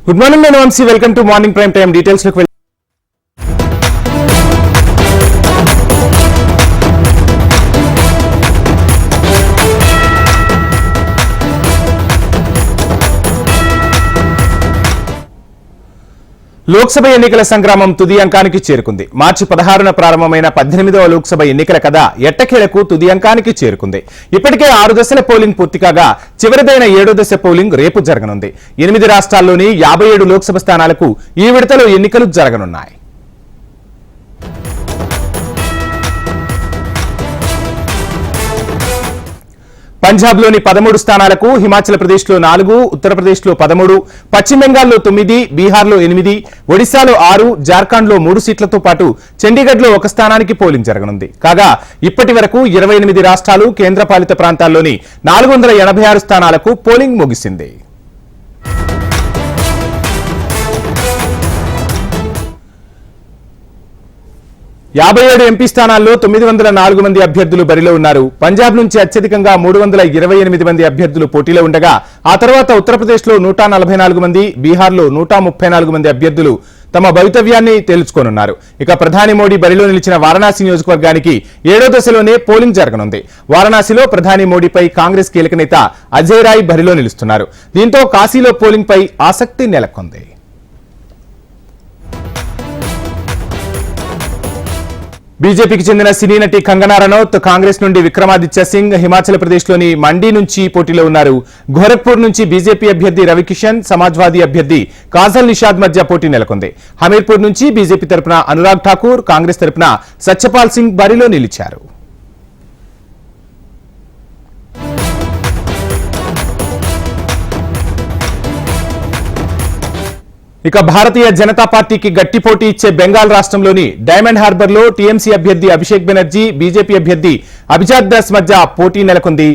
Good morning నేను Vamshi. Welcome to morning prime time. Details లోకి లోక్సభ ఎన్నికల సంగ్రామం తుది అంకానికి చేరుకుంది. మార్చి 16న ప్రారంభమైన 18వ లోక్సభ ఎన్నికల కథ ఎట్టకేలకు తుది అంకానికి చేరుకుంది. ఇప్పటికే 6 దశల పోలింగ్ పూర్తి కాగా చివరిదైన 7వ దశ పోలింగ్ రేపు జరగనుంది. 8 రాష్ట్రాల్లోని 57 లోక్సభ స్థానాలకు ఈ విడతలో ఎన్నికలు జరగనున్నాయి. పంజాబ్లోని 13 స్థానాలకు హిమాచల్ ప్రదేశ్లో 4, ఉత్తరప్రదేశ్లో 13, పశ్చిమ బెంగాల్లో 9, బీహార్లో 8, ఒడిశాలో 6, జార్ఖండ్లో 3 సీట్లతో పాటు చండీగఢ్లో 1 స్థానానికి పోలింగ్ జరగనుంది. కాగా ఇప్పటి వరకు 28 రాష్ట్రాలు, కేంద్రపాలిత ప్రాంతాల్లోని 486 స్థానాలకు పోలింగ్ ముగిసింది. యాభై 57 ఎంపీ స్థానాల్లో 904 మంది అభ్యర్థులు బరిలో ఉన్నారు. పంజాబ్ నుంచి అత్యధికంగా 328 మంది అభ్యర్థులు పోటీలో ఉండగా ఆ తర్వాత ఉత్తరప్రదేశ్లో 144 మంది, బీహార్లో 134 మంది అభ్యర్థులు తమ భవితవ్యాన్ని తేల్చుకోనున్నారు. ఇక ప్రధాని మోడీ బరిలో నిలిచిన వారణాసి నియోజకవర్గానికి 7వ దశలోనే పోలింగ్ జరగనుంది. వారణాసిలో ప్రధాని మోడీపై కాంగ్రెస్ కీలక నేత అజయ్ రాయ్ బరిలో నిలుస్తున్నారు. దీంతో కాశీలో పోలింగ్ పై ఆసక్తి నెలకొంది. బీజేపీకి చెందిన సినీ నటి కంగనా రనౌత్, కాంగ్రెస్ నుండి విక్రమాదిత్య సింగ్ హిమాచల్ ప్రదేశ్లోని మండీ నుంచి పోటీలో ఉన్నారు. గోరఖ్పూర్ నుంచి బీజేపీ అభ్యర్థి రవికిషన్, సమాజ్వాదీ అభ్యర్థి కాజల్ నిషాద్ మధ్య పోటీ నెలకొంది. హమీర్పూర్ నుంచి బీజేపీ తరపున అనురాగ్ ఠాకూర్, కాంగ్రెస్ తరపున సత్యపాల్ సింగ్ బరిలో నిలిచారు. ఇక భారతీయ జనతా పార్టీకి గట్టి పోటీ ఇచ్చే బెంగాల్ రాష్ట్రంలోని డైమండ్ హార్బర్ లో టీఎంసీ అభ్యర్థి అభిషేక్ బెనర్జీ, బీజేపీ అభ్యర్థి అభిజాత్ దాస్ మధ్య పోటీ నెలకొంది.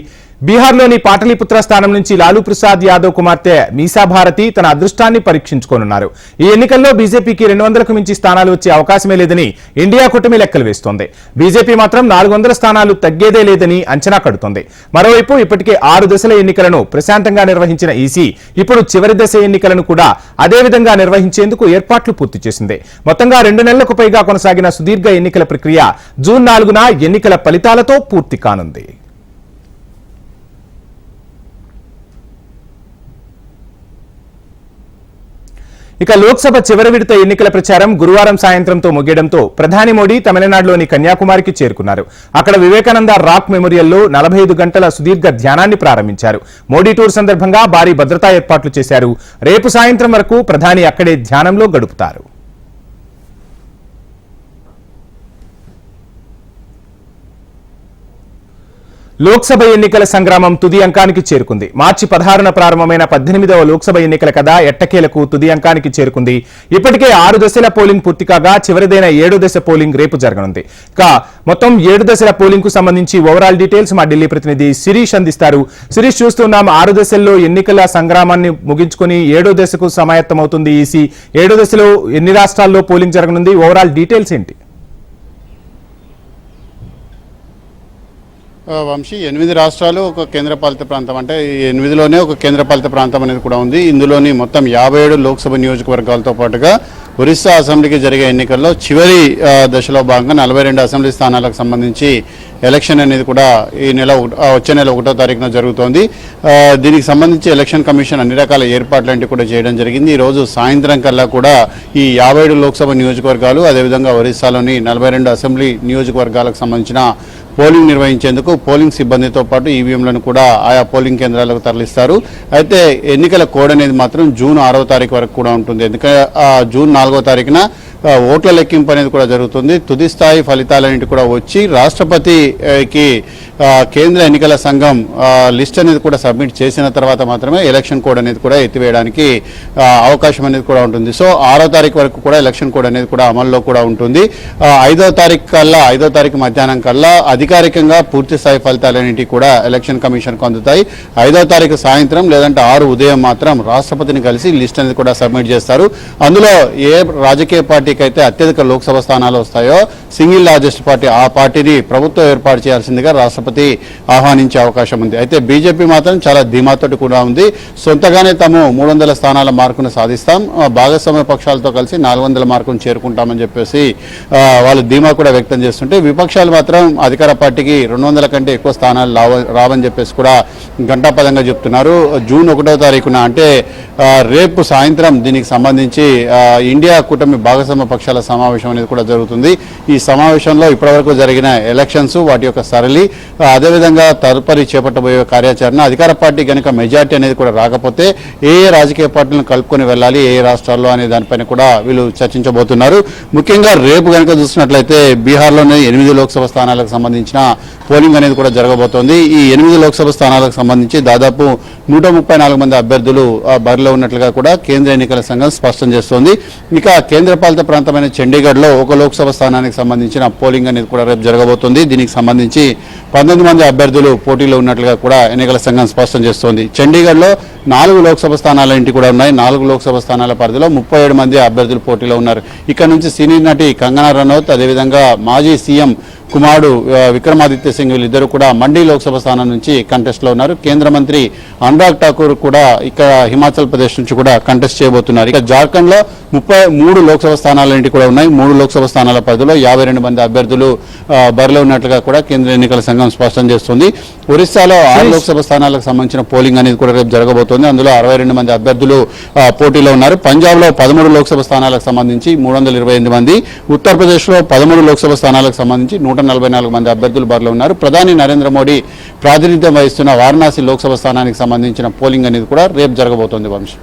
బీహార్లోని పాటలీపుత్ర స్థానం నుంచి లాలూ ప్రసాద్ యాదవ్ కుమార్తె మీసా భారతి తన అదృష్టాన్ని పరీక్షించుకోనున్నారు. ఈ ఎన్నికల్లో బీజేపీకి 200కు మించి స్థానాలు వచ్చే అవకాశమే లేదని ఇండియా కూటమి లెక్కలు వేస్తోంది. బీజేపీ మాత్రం 400 స్థానాలు తగ్గేదే లేదని అంచనా కడుతోంది. మరోవైపు ఇప్పటికే 6 దశల ఎన్నికలను ప్రశాంతంగా నిర్వహించిన ఈసీ ఇప్పుడు చివరి దశ ఎన్నికలను కూడా అదే విధంగా నిర్వహించేందుకు ఏర్పాట్లు పూర్తి చేసింది. మొత్తంగా 2 నెలలకు పైగా కొనసాగిన సుదీర్ఘ ఎన్నికల ప్రక్రియ జూన్ 4న ఎన్నికల ఫలితాలతో పూర్తి కానుంది. ఇక లోక్సభ చివరి విడత ఎన్నికల ప్రచారం గురువారం సాయంత్రంతో ముగియడంతో ప్రధాని మోడీ తమిళనాడులోని కన్యాకుమారికి చేరుకున్నారు. అక్కడ వివేకానంద రాక్ మెమోరియల్లో 45 గంటల సుదీర్ఘ ధ్యానాన్ని ప్రారంభించారు. మోడీ టూర్ సందర్భంగా భారీ భద్రతా ఏర్పాట్లు చేశారు. రేపు సాయంత్రం వరకు ప్రధాని అక్కడే ధ్యానంలో గడుపుతారు. లోక్సభ ఎన్నికల సంగ్రామం తుది అంకానికి చేరుకుంది. మార్చి 16న ప్రారంభమైన 18వ లోక్సభ ఎన్నికల కథ ఎట్టకేలకు తుది అంకానికి చేరుకుంది. ఇప్పటికే 6 దశల పోలింగ్ పూర్తి కాగా చివరిదైన 7వ దశ పోలింగ్ రేపు జరగనుంది. ఇక మొత్తం 7 దశల పోలింగ్ కు సంబంధించి ఓవరాల్ డీటెయిల్స్ మా ఢిల్లీ ప్రతినిధి శిరీష్ అందిస్తారు. శిరీష్, చూస్తున్నాం 6 దశల్లో ఎన్నికల సంగ్రామాన్ని ముగించుకుని 7వ దశకు సమాయత్తమవుతుంది ఈసీ. 7వ దశలో ఎన్ని రాష్ట్రాల్లో పోలింగ్ జరగనుంది? ఓవరాల్ డీటెయిల్స్ ఏంటి? వంశీ, 8 రాష్ట్రాలు, ఒక కేంద్రపాలిత ప్రాంతం, అంటే 8లోనే ఒక కేంద్రపాలిత ప్రాంతం అనేది కూడా ఉంది. ఇందులోని మొత్తం 57 లోక్సభ నియోజకవర్గాలతో పాటుగా ఒరిస్సా అసెంబ్లీకి జరిగే ఎన్నికల్లో చివరి దశలో భాగంగా 42 అసెంబ్లీ స్థానాలకు సంబంధించి ఎలక్షన్ అనేది కూడా వచ్చే నెల 1వ తారీఖున జరుగుతోంది. దీనికి సంబంధించి ఎలక్షన్ కమిషన్ అన్ని రకాల ఏర్పాట్లంటివి కూడా చేయడం జరిగింది. ఈరోజు సాయంత్రం కల్లా కూడా ఈ 57 లోక్సభ నియోజకవర్గాలు, అదేవిధంగా ఒరిస్సాలోని 42 అసెంబ్లీ నియోజకవర్గాలకు సంబంధించిన పోలింగ్ నిర్వహించేందుకు పోలింగ్ సిబ్బందితో పాటు ఈవీఎంలను కూడా ఆయా పోలింగ్ కేంద్రాలకు తరలిస్తారు. అయితే ఎన్నికల కోడ్ అనేది మాత్రం జూన్ 6వ తారీఖు వరకు కూడా ఉంటుంది. ఎందుకంటే జూన్ 4వ తారీఖున ఓట్ల లెక్కింపు అనేది కూడా జరుగుతుంది. తుది స్థాయి ఫలితాలన్నింటి కూడా వచ్చి రాష్ట్రపతికి కేంద్ర ఎన్నికల సంఘం లిస్ట్ అనేది కూడా సబ్మిట్ చేసిన తర్వాత మాత్రమే ఎలక్షన్ కోడ్ అనేది కూడా ఎత్తివేయడానికి అవకాశం అనేది కూడా ఉంటుంది. సో 6వ తారీఖు వరకు కూడా ఎలక్షన్ కోడ్ అనేది కూడా అమల్లో కూడా ఉంటుంది. 5వ తారీఖు మధ్యాహ్నం కల్లా అధికారికంగా పూర్తి స్థాయి ఫలితాలన్నింటి కూడా ఎలక్షన్ కమిషన్కు అందుతాయి. 5వ తారీఖు సాయంత్రం లేదంటే 6 ఉదయం మాత్రం రాష్ట్రపతిని కలిసి లిస్ట్ అనేది కూడా సబ్మిట్ చేస్తారు. అందులో ఏ రాజకీయ పార్టీ పార్టీకి అయితే అత్యధిక లోక్సభ స్థానాలు వస్తాయో, సింగిల్ లార్జెస్ట్ పార్టీ ఆ పార్టీని ప్రభుత్వం ఏర్పాటు చేయాల్సిందిగా రాష్ట్రపతి ఆహ్వానించే అవకాశం ఉంది. అయితే బీజేపీ మాత్రం చాలా ధీమాతోటి కూడా ఉంది. సొంతగానే తాము 300 స్థానాల మార్కును సాధిస్తాం, భాగస్వామ్య పక్షాలతో కలిసి 400 మార్కును చేరుకుంటామని చెప్పేసి వాళ్ళు ధీమా కూడా వ్యక్తం చేస్తుంటే, విపక్షాలు మాత్రం అధికార పార్టీకి 200 కంటే ఎక్కువ స్థానాలు రావని చెప్పేసి కూడా ఘంటాపదంగా చెప్తున్నారు. జూన్ 1వ తారీఖున అంటే రేపు సాయంత్రం దీనికి సంబంధించి ఇండియా కూటమి భాగస్వామ్య పక్షాల సమావేశం అనేది కూడా జరుగుతుంది. ఈ సమావేశంలో ఇప్పటివరకు జరిగిన ఎలక్షన్స్, వాటి యొక్క సరళి, అదేవిధంగా తదుపరి చేపట్టబోయే కార్యాచరణ, అధికార పార్టీ కనుక మెజార్టీ అనేది కూడా రాకపోతే ఏ రాజకీయ పార్టీలను కలుపుకొని వెళ్ళాలి ఏ రాష్ట్రాల్లో అనే దానిపైన కూడా వీళ్ళు చర్చించబోతున్నారు. ముఖ్యంగా రేపు కనుక చూసినట్లయితే బీహార్లోనే 8 లోక్సభ స్థానాలకు సంబంధించిన పోలింగ్ అనేది కూడా జరగబోతోంది. ఈ 8 లోక్సభ స్థానాలకు సంబంధించి దాదాపు 134 మంది అభ్యర్థులు బరిలో ఉన్నట్లుగా కూడా కేంద్ర ఎన్నికల సంఘం స్పష్టం చేస్తోంది. ఇక కేంద్రపాలిత ప్రాంతమైన చండీగఢ్లో 1 లోక్సభ స్థానానికి సంబంధించిన పోలింగ్ అనేది కూడా రేపు జరగబోతోంది. దీనికి సంబంధించి 19 మంది అభ్యర్థులు పోటీలో ఉన్నట్లుగా కూడా ఎన్నికల సంఘం స్పష్టం చేస్తోంది. చండీగఢ్లో 4 లోక్సభ స్థానాలు కూడా ఉన్నాయి. 4 లోక్సభ స్థానాల పరిధిలో 37 మంది అభ్యర్థులు పోటీలో ఉన్నారు. ఇక్కడ నుంచి సీనియర్ నటి కంగనా రనౌత్, అదేవిధంగా మాజీ సీఎం కుమారుడు విక్రమాదిత్య సింగ్ వీళ్ళిద్దరూ కూడా మండీ లోక్సభ స్థానం నుంచి కంటెస్ట్ లో ఉన్నారు. కేంద్ర మంత్రి అనురాగ్ ఠాకూర్ కూడా ఇక్కడ హిమాచల్ ప్రదేశ్ నుంచి కూడా కంటెస్ట్ చేయబోతున్నారు. ఇక జార్ఖండ్ లో 33 లోక్సభ స్థానాలు కూడా ఉన్నాయి. 3 లోక్సభ స్థానాల పరిధిలో 52 మంది అభ్యర్థులు బరిలో ఉన్నట్లుగా కూడా కేంద్ర ఎన్నికల సంఘం స్పష్టం చేస్తుంది. ఒరిస్సాలో 6 లోక్సభ స్థానాలకు సంబంధించిన పోలింగ్ అనేది కూడా రేపు జరగబోతోంది. అందులో 62 మంది అభ్యర్థులు పోటీలో ఉన్నారు. పంజాబ్ లో 13 లోక్సభ స్థానాలకు సంబంధించి 328 మంది, ఉత్తరప్రదేశ్ లో 13 లోక్సభ స్థానాలకు సంబంధించి 144 మంది అభ్యర్థులు బరిలో ఉన్నారు. ప్రధాని నరేంద్ర మోడీ ప్రాతినిధ్యం వహిస్తున్న వారణాసి లోక్సభ స్థానానికి సంబంధించిన పోలింగ్ అనేది కూడా రేపు జరగబోతోంది. వంశీ,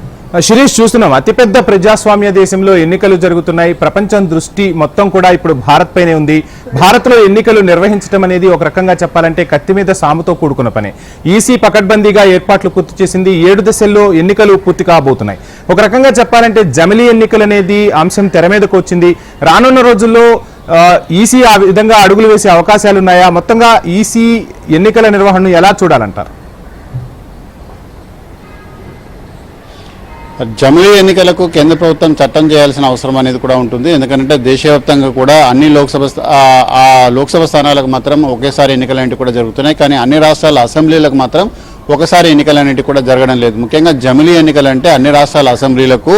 శిరీష్, చూస్తున్నాం అతిపెద్ద ప్రజాస్వామ్య దేశంలో ఎన్నికలు జరుగుతున్నాయి. ప్రపంచం దృష్టి మొత్తం కూడా ఇప్పుడు భారత్ పైనే ఉంది. భారత్ లో ఎన్నికలు నిర్వహించడం అనేది ఒక రకంగా చెప్పాలంటే కత్తి మీద సాముతో కూడుకున్న పని. ఈసీ పకడ్బందీగా ఏర్పాట్లు పూర్తి చేసింది. 7 దశల్లో ఎన్నికలు పూర్తి కాబోతున్నాయి. ఒక రకంగా చెప్పాలంటే జమిలీ ఎన్నికలు అనేది అంశం తెర మీదకు వచ్చింది. రానున్న రోజుల్లో ఈసీ ఆ విధంగా అడుగులు వేసే అవకాశాలు ఉన్నాయా? మొత్తంగా ఈసీ ఎన్నికల నిర్వహణను ఎలా చూడాలంటారు? జమిలీ ఎన్నికలకు కేంద్ర ప్రభుత్వం చట్టం చేయాల్సిన అవసరం అనేది కూడా ఉంటుంది. ఎందుకంటే దేశవ్యాప్తంగా కూడా అన్ని లోక్సభ స్థానాలకు మాత్రం ఒకేసారి ఎన్నికలు కూడా జరుగుతున్నాయి. కానీ అన్ని రాష్ట్రాల అసెంబ్లీలకు మాత్రం ఒకసారి ఎన్నికలన్నిటి కూడా జరగడం లేదు. ముఖ్యంగా జమిలీ ఎన్నికలు అంటే అన్ని రాష్ట్రాల అసెంబ్లీలకు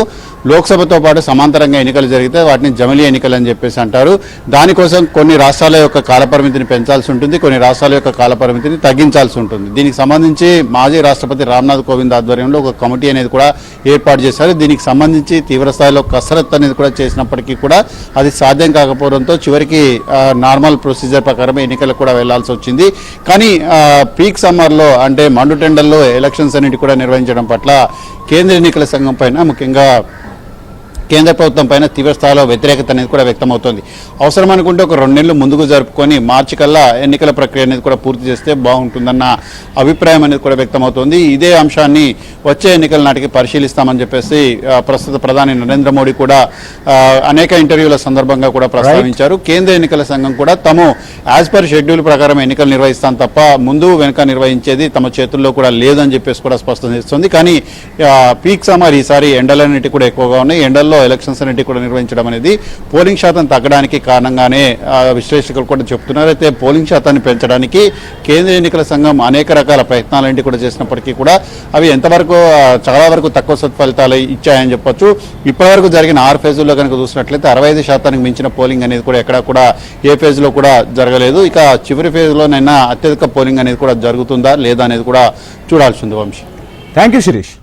లోక్సభతో పాటు సమాంతరంగా ఎన్నికలు జరిగితే వాటిని జమిలీ ఎన్నికలు అని చెప్పేసి అంటారు. దానికోసం కొన్ని రాష్ట్రాల యొక్క కాలపరిమితిని పెంచాల్సి ఉంటుంది, కొన్ని రాష్ట్రాల యొక్క కాలపరిమితిని తగ్గించాల్సి ఉంటుంది. దీనికి సంబంధించి మాజీ రాష్ట్రపతి రామ్నాథ్ కోవింద్ ఆధ్వర్యంలో ఒక కమిటీ అనేది కూడా ఏర్పాటు చేశారు. దీనికి సంబంధించి తీవ్రస్థాయిలో కసరత్తు అనేది కూడా చేసినప్పటికీ కూడా అది సాధ్యం కాకపోవడంతో చివరికి నార్మల్ ప్రొసీజర్ ప్రకారం ఎన్నికలకు కూడా వెళ్లాల్సి వచ్చింది. కానీ పీక్ సమ్మర్లో అంటే మండు టెండర్లో ఎలక్షన్స్ అన్నిటి కూడా నిర్వహించడం పట్ల కేంద్ర ఎన్నికల సంఘం పైన, ముఖ్యంగా కేంద్ర ప్రభుత్వం పైన తీవ్ర స్థాయిలో వ్యతిరేకత అనేది కూడా వ్యక్తమవుతోంది. అవసరం అనుకుంటే ఒక 2 నెలలు ముందుకు జరుపుకొని మార్చి కల్లా ఎన్నికల ప్రక్రియ అనేది కూడా పూర్తి చేస్తే బాగుంటుందన్న అభిప్రాయం అనేది కూడా వ్యక్తమవుతోంది. ఇదే అంశాన్ని వచ్చే ఎన్నికల నాటికి పరిశీలిస్తామని చెప్పేసి ప్రస్తుత ప్రధాని నరేంద్ర మోడీ కూడా అనేక ఇంటర్వ్యూల సందర్భంగా కూడా ప్రస్తావించారు. కేంద్ర ఎన్నికల సంఘం కూడా తాము యాజ్ పర్ షెడ్యూల్ ప్రకారం ఎన్నికలు నిర్వహిస్తాం తప్ప ముందు వెనుక నిర్వహించేది తమ చేతుల్లో కూడా లేదని చెప్పేసి కూడా స్పష్టం చేస్తుంది. కానీ పీక్ సమ్మర్ ఈసారి ఎండలన్నిటి కూడా ఎక్కువగా ఉన్నాయి. ఎండల్లో ఎలక్షన్స్ అన్నిటి కూడా నిర్వహించడం అనేది పోలింగ్ శాతం తగ్గడానికి కారణంగానే విశ్లేషకులు కూడా చెప్తున్నారు. అయితే పోలింగ్ శాతాన్ని పెంచడానికి కేంద్ర ఎన్నికల సంఘం అనేక రకాల ప్రయత్నాలన్నిటి కూడా చేసినప్పటికీ కూడా అవి ఎంతవరకు చాలా వరకు తక్కువ సత్ఫలితాలు ఇచ్చాయని చెప్పొచ్చు. ఇప్పటివరకు జరిగిన 6 ఫేజుల్లో కనుక చూసినట్లయితే 65% మించిన పోలింగ్ అనేది కూడా ఎక్కడా కూడా ఏ ఫేజ్లో కూడా జరగలేదు. ఇక చివరి ఫేజ్లోనైనా అత్యధిక పోలింగ్ అనేది కూడా జరుగుతుందా లేదా అనేది కూడా చూడాల్సి ఉంది. Vamshi, thank you Shirish.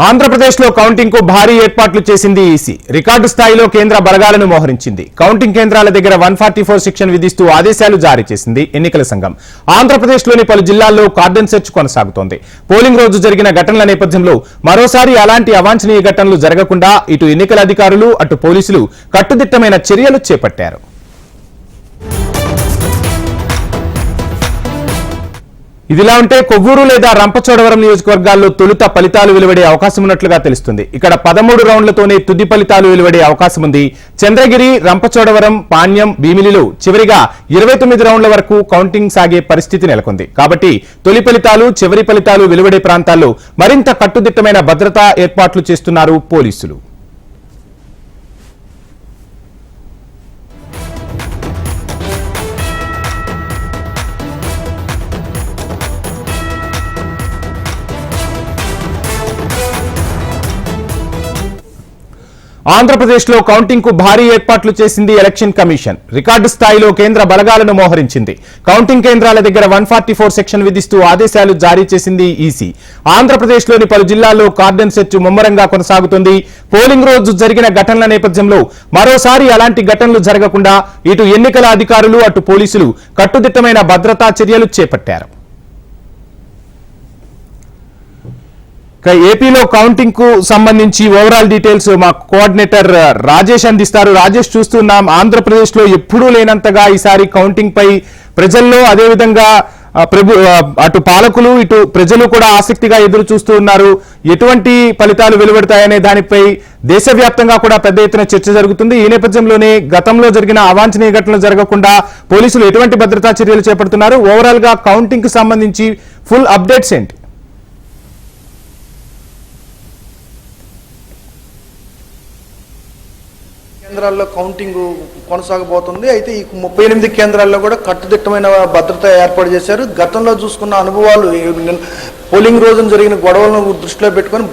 ఆంధ్రప్రదేశ్లో కౌంటింగ్ కు భారీ ఏర్పాట్లు చేసింది ఈసీ. రికార్డు స్థాయిలో కేంద్ర బలగాలను మోహరించింది. కౌంటింగ్ కేంద్రాల దగ్గర 144 సెక్షన్ విధిస్తూ ఆదేశాలు జారీ చేసింది ఎన్నికల సంఘం. ఆంధ్రప్రదేశ్లోని పలు జిల్లాల్లో కార్డన్ సెర్చ్ కొనసాగుతోంది. పోలింగ్ రోజు జరిగిన ఘటనల నేపథ్యంలో మరోసారి అలాంటి అవాంఛనీయ ఘటనలు జరగకుండా ఇటు ఎన్నికల అధికారులు అటు పోలీసులు కట్టుదిట్టమైన చర్యలు చేపట్టారు. ఇదిలా ఉంటే కొవ్వూరు లేదా రంపచోడవరం నియోజకవర్గాల్లో తొలుత ఫలితాలు వెలువడే అవకాశం ఉన్నట్లుగా తెలుస్తుంది. ఇక్కడ 13 రౌండ్లతోనే తుది ఫలితాలు వెలువడే అవకాశం ఉంది. చంద్రగిరి, రంపచోడవరం, పాణ్యం, భీమిలిలో చివరిగా 29 రౌండ్ల వరకు కౌంటింగ్ సాగే పరిస్థితి నెలకొంది. కాబట్టి తొలి ఫలితాలు, చివరి ఫలితాలు వెలువడే ప్రాంతాల్లో మరింత కట్టుదిట్టమైన భద్రతా ఏర్పాట్లు చేస్తున్నారు పోలీసులు. ఆంధ్రప్రదేశ్లో కౌంటింగ్ కు భారీ ఏర్పాట్లు చేసింది ఎలక్షన్ కమిషన్. రికార్డు స్థాయిలో కేంద్ర బలగాలను మోహరించింది. కౌంటింగ్ కేంద్రాల దగ్గర 144 సెక్షన్ విధిస్తూ ఆదేశాలు జారీ చేసింది ఈసీ. ఆంధ్రప్రదేశ్లోని పలు జిల్లాల్లో కార్డన్ సెర్చ్ ముమ్మరంగా కొనసాగుతుంది. పోలింగ్ రోజు జరిగిన ఘటనల నేపథ్యంలో మరోసారి అలాంటి ఘటనలు జరగకుండా ఇటు ఎన్నికల అధికారులు అటు పోలీసులు కట్టుదిట్టమైన భద్రతా చర్యలు చేపట్టారు. ఏపీలో కౌంటింగ్ కు సంబంధించి ఓవరాల్ డీటెయిల్స్ మా కోఆర్డినేటర్ రాజేష్ అందిస్తారు. రాజేష్, చూస్తున్నాం ఆంధ్రప్రదేశ్ లో ఎప్పుడూ లేనంతగా ఈసారి కౌంటింగ్ పై ప్రజల్లో అదేవిధంగా అటు పాలకులు ఇటు ప్రజలు కూడా ఆసక్తిగా ఎదురు చూస్తూ ఉన్నారు. ఎటువంటి ఫలితాలు వెలువడతాయనే దానిపై దేశవ్యాప్తంగా కూడా పెద్ద ఎత్తున చర్చ జరుగుతుంది. ఈ నేపథ్యంలోనే గతంలో జరిగిన అవాంఛనీయ ఘటనలు జరగకుండా పోలీసులు ఎటువంటి భద్రతా చర్యలు చేపడుతున్నారు? ఓవరాల్ గా కౌంటింగ్ కు సంబంధించి ఫుల్ అప్డేట్స్ ఏంటి? కేంద్రాల్లో కౌంటింగ్ కొనసాగబోతుంది. అయితే ఈ 38 కేంద్రాల్లో కూడా కట్టుదిట్టమైన భద్రత ఏర్పాటు చేశారు. గతంలో చూసుకున్న అనుభవాలు, పోలింగ్ రోజున జరిగిన గొడవలను దృష్టిలో పెట్టుకొని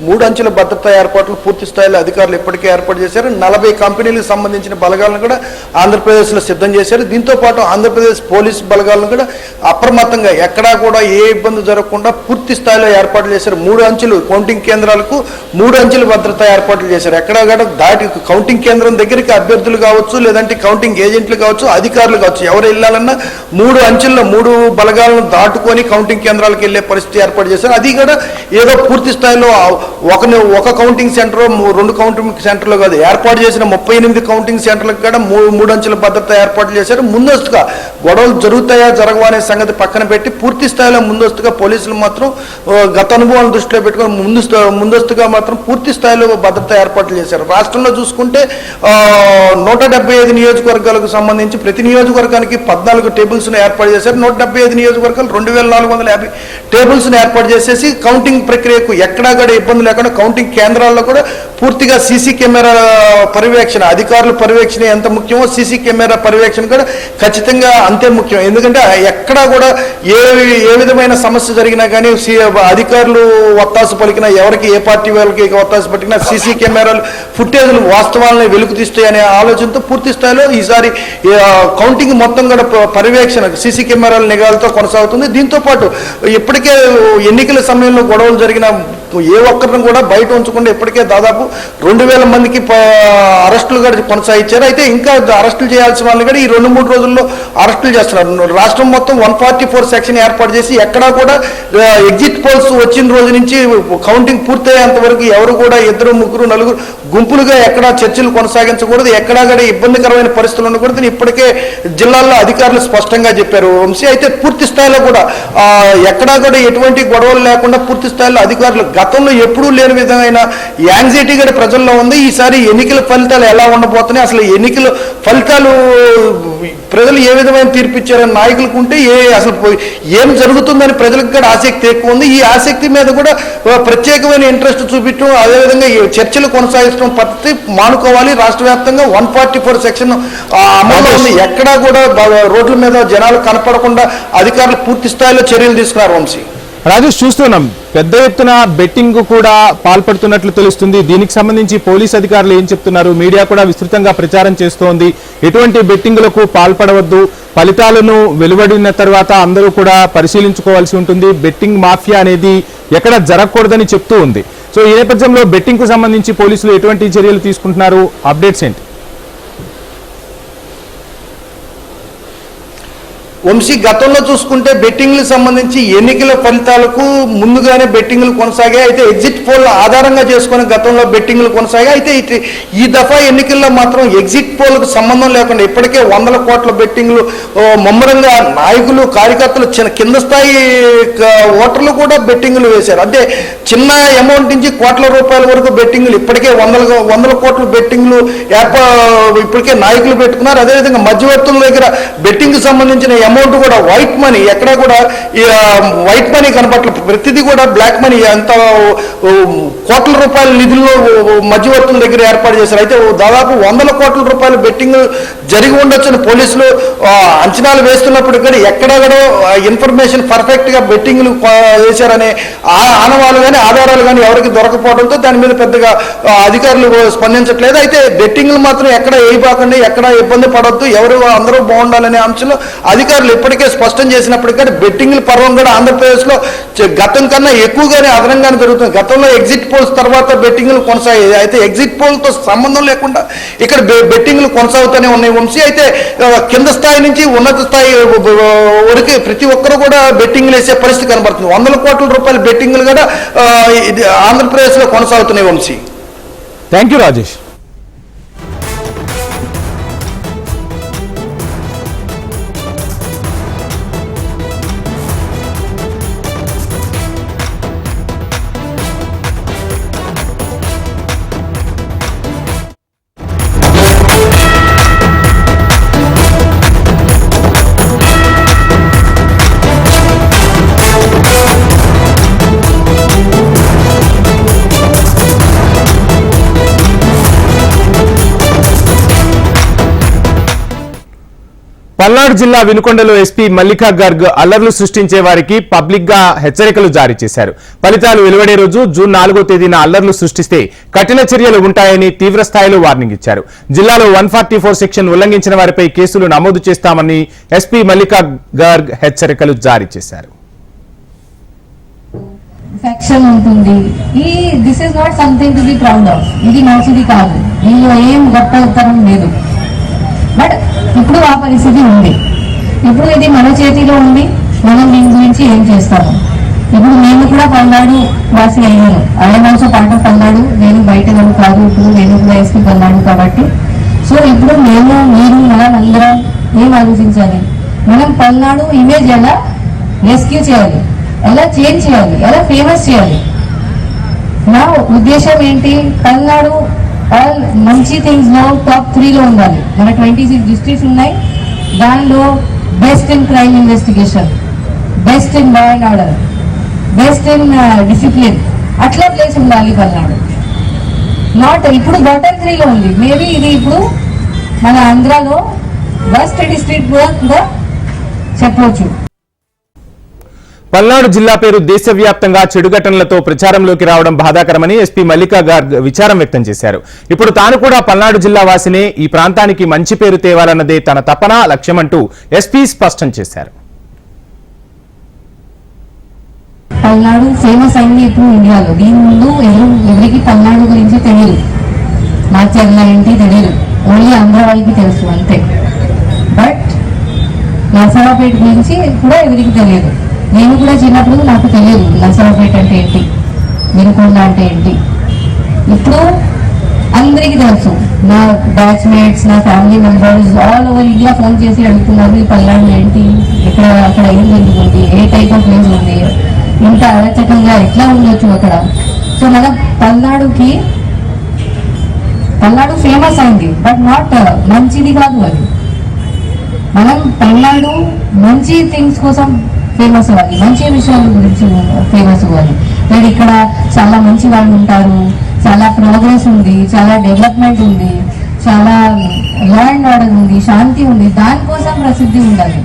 3 అంచెల భద్రతా ఏర్పాట్లు పూర్తి స్థాయిలో అధికారులు ఇప్పటికే ఏర్పాటు చేశారు. 40 కంపెనీలకు సంబంధించిన బలగాలను కూడా ఆంధ్రప్రదేశ్లో సిద్ధం చేశారు. దీంతో పాటు ఆంధ్రప్రదేశ్ పోలీసు బలగాలను కూడా అప్రమత్తంగా ఎక్కడా కూడా ఏ ఇబ్బంది జరగకుండా పూర్తి స్థాయిలో ఏర్పాట్లు చేశారు. 3 అంచెలు కౌంటింగ్ కేంద్రాలకు 3 అంచెల భద్రతా ఏర్పాట్లు చేశారు. ఎక్కడా కూడా దాటి కౌంటింగ్ కేంద్రం దగ్గరికి అభ్యర్థులు కావచ్చు, లేదంటే కౌంటింగ్ ఏజెంట్లు కావచ్చు, అధికారులు కావచ్చు, ఎవరు వెళ్ళాలన్నా 3 అంచెల్లో 3 బలగాలను దాటుకొని కౌంటింగ్ కేంద్రాలకు వెళ్ళే పరిస్థితి ఏర్పాటు చేశారు. అది కూడా ఏదో పూర్తి స్థాయిలో ఒక కౌంటింగ్ సెంటర్ 2 కౌంటింగ్ సెంటర్లు కాదు, ఏర్పాటు చేసిన 38 కౌంటింగ్ సెంటర్లకు కూడా 3 అంచెల భద్రత ఏర్పాటు చేశారు. ముందస్తుగా గొడవలు జరుగుతాయా జరగవా అనే సంగతి పక్కన పెట్టి పూర్తి స్థాయిలో ముందస్తుగా పోలీసులు మాత్రం గత అనుభవాలను దృష్టిలో పెట్టుకొని ముందస్తుగా మాత్రం పూర్తి స్థాయిలో భద్రత ఏర్పాట్లు చేశారు. రాష్ట్రంలో చూసుకుంటే 175 నియోజకవర్గాలకు సంబంధించి ప్రతి నియోజకవర్గానికి 14 టేబుల్స్ను ఏర్పాటు చేశారు. 175 నియోజకవర్గాలు 2450 టేబుల్స్ను ఏర్పాటు చేసేసి కౌంటింగ్ ప్రక్రియకు ఎక్కడా కూడా ఇబ్బంది లేకుండా కౌంటింగ్ కేంద్రాల్లో కూడా పూర్తిగా సీసీ కెమెరా పర్యవేక్షణ, అధికారుల పర్యవేక్షణ ఎంత ముఖ్యమో సీసీ కెమెరా పర్యవేక్షణ కూడా ఖచ్చితంగా అంతే ముఖ్యం. ఎందుకంటే ఎక్కడా కూడా ఏ విధమైన సమస్య జరిగినా కానీ అధికారులు ఒత్తాసు పలికినా, ఎవరికి ఏ పార్టీ వాళ్ళకి ఒత్తాసు పలికినా సీసీ కెమెరాలు ఫుటేజ్లు వాస్తవాలను వెలుగు తీస్తాయనే ఆలోచనతో పూర్తి స్థాయిలో ఈసారి కౌంటింగ్ మొత్తం కూడా పర్యవేక్షణ సీసీ కెమెరాల నిఘాలతో కొనసాగుతుంది. దీంతో పాటు ఇప్పటికే ఎన్నికల సమయంలో గొడవలు జరిగిన ఏ ఒక్కరిని కూడా బయట ఉంచకుండా ఇప్పటికే దాదాపు 2000 మందికి అరెస్టులు కూడా కొనసాగించారు. అయితే ఇంకా అరెస్టులు చేయాల్సిన వాళ్ళని కూడా ఈ 2-3 రోజుల్లో అరెస్టులు చేస్తున్నారు. రాష్ట్రం మొత్తం 144 సెక్షన్ ఏర్పాటు చేసి ఎక్కడా కూడా ఎగ్జిట్ పోల్స్ వచ్చిన రోజు నుంచి కౌంటింగ్ పూర్తయ్యేంత వరకు ఎవరు కూడా 2, 3, 4 గుంపులుగా ఎక్కడా చర్చలు కొనసాగించకూడదు, ఎక్కడా కూడా ఇబ్బందికరమైన పరిస్థితులు ఉండకూడదు. ఇప్పటికే జిల్లాల్లో అధికారులు స్పష్టంగా చెప్పారు వంశీ. అయితే పూర్తి స్థాయిలో కూడా ఎక్కడా కూడా ఎటువంటి గొడవలు లేకుండా పూర్తి స్థాయిలో అధికారులు గతంలో ఎప్పుడూ లేని విధమైన యాంగ్జైటీ కూడా ప్రజల్లో ఉంది. ఈసారి ఎన్నికల ఫలితాలు ఎలా ఉండబోతున్నాయి, అసలు ఎన్నికల ఫలితాలు ప్రజలు ఏ విధమైన తీర్పు ఇచ్చారని నాయకులకు ఉంటే అసలు ఏం జరుగుతుందని ప్రజలకు కూడా ఆసక్తి ఎక్కువ ఉంది. ఈ ఆసక్తి మీద కూడా ప్రత్యేకమైన ఇంట్రెస్ట్ చూపించడం, అదేవిధంగా చర్చలు కొనసాగించడం పద్ధతి మానుకోవాలి. రాష్ట్ర వ్యాప్తంగా 144 సెక్షన్ అమల్లో ఉంది. ఎక్కడా కూడా రోడ్ల మీద జనాలు కనపడకుండా అధికారులు పూర్తి స్థాయిలో చర్యలు తీసుకున్నారు వంశీ. రాజేష్, చూస్తున్నాం పెద్ద ఎత్తున బెట్టింగ్ కూడా పాల్పడుతున్నట్లు తెలుస్తుంది. దీనికి సంబంధించి పోలీస్ అధికారులు ఏం చెప్తున్నారు? మీడియా కూడా విస్తృతంగా ప్రచారం చేస్తోంది. ఎటువంటి బెట్టింగ్లకు పాల్పడవద్దు, ఫలితాలను వెలువడిన తర్వాత అందరూ కూడా పరిశీలించుకోవాల్సి ఉంటుంది, బెట్టింగ్ మాఫియా అనేది ఎక్కడ జరగకూడదని చెప్తూ ఉంది. సో ఈ నేపథ్యంలో బెట్టింగ్ కు సంబంధించి పోలీసులు ఎటువంటి చర్యలు తీసుకుంటున్నారు? అప్డేట్స్ ఏంటి? వంశీ, గతంలో చూసుకుంటే బెట్టింగ్లకు సంబంధించి ఎన్నికల ఫలితాలకు ముందుగానే బెట్టింగ్లు కొనసాగాయి. అయితే ఎగ్జిట్ పోల్ ఆధారంగా చేసుకుని గతంలో బెట్టింగ్లు కొనసాగాయి. అయితే ఈ దఫా ఎన్నికల్లో మాత్రం ఎగ్జిట్ పోల్కు సంబంధం లేకుండా ఇప్పటికే 100 కోట్ల బెట్టింగ్లు ముమ్మరంగా నాయకులు, కార్యకర్తలు, కింద స్థాయి ఓటర్లు కూడా బెట్టింగ్లు వేశారు. అంటే చిన్న అమౌంట్ నుంచి కోట్ల రూపాయల వరకు బెట్టింగ్లు ఇప్పటికే వందల కోట్ల బెట్టింగ్లు ఇప్పటికే నాయకులు పెట్టుకున్నారు. అదేవిధంగా మధ్యవర్తుల దగ్గర బెట్టింగ్ సంబంధించిన అమౌంట్ కూడా వైట్ మనీ, ఎక్కడ కూడా వైట్ మనీ కనపట్ల, ప్రతిదీ కూడా బ్లాక్ మనీ, అంత కోట్ల రూపాయల నిధుల్లో మధ్యవర్తుల దగ్గర ఏర్పాటు చేశారు. అయితే దాదాపు 100 కోట్ల రూపాయల బెట్టింగ్ జరిగి ఉండొచ్చని పోలీసులు అంచనాలు వేస్తున్నప్పుడు కానీ ఎక్కడెక్కడో ఇన్ఫర్మేషన్ పర్ఫెక్ట్ గా బెట్టింగ్లు వేశారనే ఆనవాళ్ళు కానీ ఆధారాలు కానీ ఎవరికి దొరకపోవడంతో దాని మీద పెద్దగా అధికారులు స్పందించట్లేదు. అయితే బెట్టింగ్లు మాత్రం ఎక్కడ వేయబాకండి, ఎక్కడ ఇబ్బంది పడొద్దు, ఎవరు అందరూ బాగుండాలనే అంశంలో అధికారులు ఇప్పటికే స్పష్టం చేసినప్పటికీ బెట్టింగ్ల పర్వం కూడా ఆంధ్రప్రదేశ్లో గతం కన్నా ఎక్కువగానే అదనంగానే జరుగుతుంది. గతంలో ఎగ్జిట్ పోల్స్ తర్వాత బెట్టింగ్లు కొనసాగాయి. అయితే ఎగ్జిట్ పోల్తో సంబంధం లేకుండా ఇక్కడ బెట్టింగ్లు కొనసాగుతూనే ఉన్నాయి వంశీ. అయితే కింద స్థాయి నుంచి ఉన్నత స్థాయి వరకు ప్రతి ఒక్కరు కూడా బెట్టింగ్లు వేసే పరిస్థితి కనబడుతుంది. 100 కోట్ల రూపాయల బెట్టింగ్లు కూడా ఆంధ్రప్రదేశ్లో కొనసాగుతున్నాయి వంశీ. Thank you Rajesh. పల్నాడు జిల్లా వినుకొండలో ఎస్పీ మల్లికా గర్గ్ అల్లర్లు సృష్టించే వారికి పబ్లిక్ గా హెచ్చరికలు జారీ చేశారు. ఫలితాలు వెలువడే రోజు జూన్ 4వ తేదీన అల్లర్లు సృష్టిస్తే కఠిన చర్యలు ఉంటాయని తీవ్ర స్థాయిలో వార్నింగ్ ఇచ్చారు. జిల్లాలో 144 సెక్షన్ ఉల్లంఘించిన వారిపై కేసులు నమోదు చేస్తామని ఎస్పీ మల్లికా గర్గ్ హెచ్చరికలు జారీ చేశారు. సెక్షన్ ఉంటుంది. This is not something to be proud of. ఇది మంచిది కాదు, దీనిలో ఏం గొప్ప ఉత్తరం లేదు. బట్ ఇప్పుడు ఆ పరిస్థితి ఉంది. ఇప్పుడు ఇది మన చేతిలో ఉంది, మనం దీని గురించి ఏం చేస్తాము. ఇప్పుడు నేను కూడా పల్నాడు వాసి అయ్యాను. I'm also part of Palnadu. నేను బయట కాదు, ఇప్పుడు నేను కూడా ఎస్పీ పల్నాడు కాబట్టి. సో ఇప్పుడు మేము, మీరు, మనందరం ఏం ఆలోచించాలి? మనం పల్నాడు ఇమేజ్ ఎలా రెస్క్యూ చేయాలి, ఎలా చేంజ్ చేయాలి, ఎలా ఫేమస్ చేయాలి. నా ఉద్దేశం ఏంటి? పల్నాడు ఆల్ మంచి థింగ్స్ లో టాప్ 3లో ఉండాలి. మన 26 డిస్ట్రిక్ట్స్ ఉన్నాయి. దానిలో best in crime investigation, best in law and order, best in discipline, అట్లా ప్లేస్ ఉండాలి పల్నాడు. నాట్ ఇప్పుడు బాటమ్ 3లో ఉంది. మేబీ ఇది ఇప్పుడు మన ఆంధ్రాలో బెస్ట్ డిస్ట్రిక్ట్ కూడా చెప్పవచ్చు. పల్నాడు జిల్లా పేరు దేశవ్యాప్తంగా చెడు ఘటనలతో ప్రచారంలోకి రావడం బాధాకరమని ఎస్పీ మల్లికా గర్గ్ విచారం వ్యక్తం చేశారు. ఇప్పుడు తాను కూడా పల్నాడు జిల్లా వాసినే, ఈ ప్రాంతానికి మంచి పేరు తేవాలన్నదే తన తపన, లక్ష్యమంటూ ఎస్పీ స్పష్టం చేశారు. పల్నాడు ఫేమస్ అయింది ఇప్పుడు ఇండియాలో. దీని ముందు ఎవరికి పల్నాడు గురించి తెలియదు, మార్చర్ల ఏంటి తెలియదు, ఓన్లీ ఆంధ్ర వాళ్ళకి తెలుసు అంతే. బట్ నర్సరావుపేట గురించి కూడా ఎవరికి తెలియదు. నేను కూడా చిన్నప్పుడు నాకు తెలియదు నర్సరావుపేట అంటే ఏంటి, వినుకొండ అంటే ఏంటి. ఇప్పుడు అందరికీ తెలుసు. నా బ్యాచ్మేట్స్, నా family members all over India phone చేసి అడుగుతున్నారు ఈ పల్నాడు ఏంటి, ఇక్కడ అక్కడ ఏం జరుగుతుంది, ఏ టైప్ ఆఫ్ ప్లేస్ ఉంది, ఇంత అరచకంగా ఎట్లా ఉండొచ్చు అక్కడ. సో మన పల్నాడు ఫేమస్ అయింది, బట్ నాట్ మంచిది కాదు అది. మనం పల్నాడు మంచి థింగ్స్ కోసం ఫేమస్ అవ్వాలి, మంచి విషయాల గురించి ఫేమస్ అవ్వాలి. నేను ఇక్కడ చాలా మంచి వాళ్ళు ఉంటారు, చాలా ప్రోగ్రెస్ ఉంది, చాలా డెవలప్మెంట్ ఉంది, చాలా లా అండ్ ఆర్డర్ ఉంది, శాంతి ఉంది, దానికోసం ప్రసిద్ధి ఉండాలి.